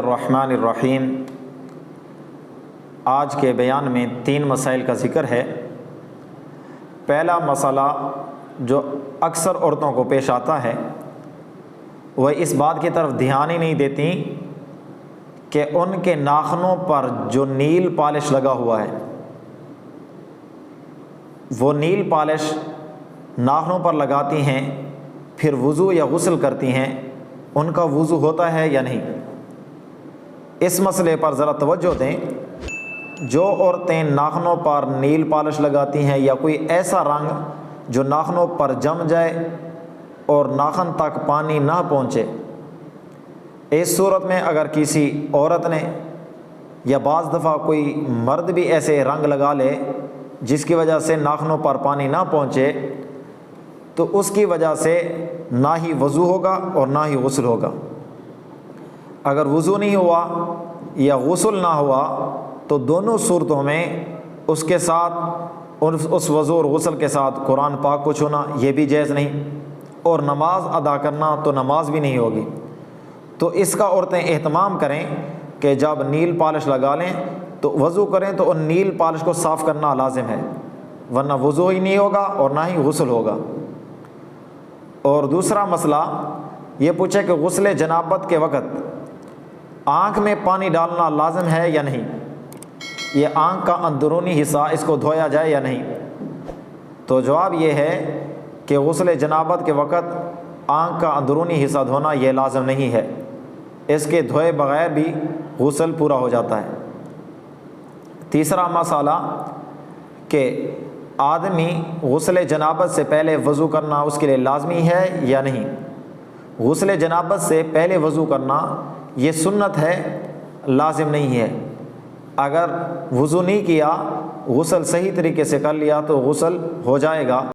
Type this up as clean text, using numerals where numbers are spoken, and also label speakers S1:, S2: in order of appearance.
S1: الرحمن الرحیم۔ آج کے بیان میں 3 مسائل کا ذکر ہے۔ پہلا مسئلہ جو اکثر عورتوں کو پیش آتا ہے وہ اس بات کی طرف دھیان ہی نہیں دیتی کہ ان کے ناخنوں پر جو نیل پالش لگا ہوا ہے، وہ نیل پالش ناخنوں پر لگاتی ہیں، پھر وضو یا غسل کرتی ہیں، ان کا وضو ہوتا ہے یا نہیں؟ اس مسئلے پر ذرا توجہ دیں۔ جو عورتیں ناخنوں پر نیل پالش لگاتی ہیں یا کوئی ایسا رنگ جو ناخنوں پر جم جائے اور ناخن تک پانی نہ پہنچے، اس صورت میں اگر کسی عورت نے یا بعض دفعہ کوئی مرد بھی ایسے رنگ لگا لے جس کی وجہ سے ناخنوں پر پانی نہ پہنچے، تو اس کی وجہ سے نہ ہی وضو ہوگا اور نہ ہی غسل ہوگا۔ اگر وضو نہیں ہوا یا غسل نہ ہوا تو دونوں صورتوں میں اس کے ساتھ اس وضو اور غسل کے ساتھ قرآن پاک کو چھونا یہ بھی جائز نہیں، اور نماز ادا کرنا تو نماز بھی نہیں ہوگی۔ تو اس کا عورتیں اہتمام کریں کہ جب نیل پالش لگا لیں تو وضو کریں تو ان نیل پالش کو صاف کرنا لازم ہے، ورنہ وضو ہی نہیں ہوگا اور نہ ہی غسل ہوگا۔ اور دوسرا مسئلہ یہ پوچھے کہ غسل جنابت کے وقت آنکھ میں پانی ڈالنا لازم ہے یا نہیں؟ یہ آنکھ کا اندرونی حصہ، اس کو دھویا جائے یا نہیں؟ تو جواب یہ ہے کہ غسل جنابت کے وقت آنکھ کا اندرونی حصہ دھونا یہ لازم نہیں ہے، اس کے دھوئے بغیر بھی غسل پورا ہو جاتا ہے۔ تیسرا مسئلہ کہ آدمی غسل جنابت سے پہلے وضو کرنا اس کے لیے لازمی ہے یا نہیں؟ غسل جنابت سے پہلے وضو کرنا یہ سنت ہے، لازم نہیں ہے۔ اگر وضو نہیں کیا، غسل صحیح طریقے سے کر لیا تو غسل ہو جائے گا۔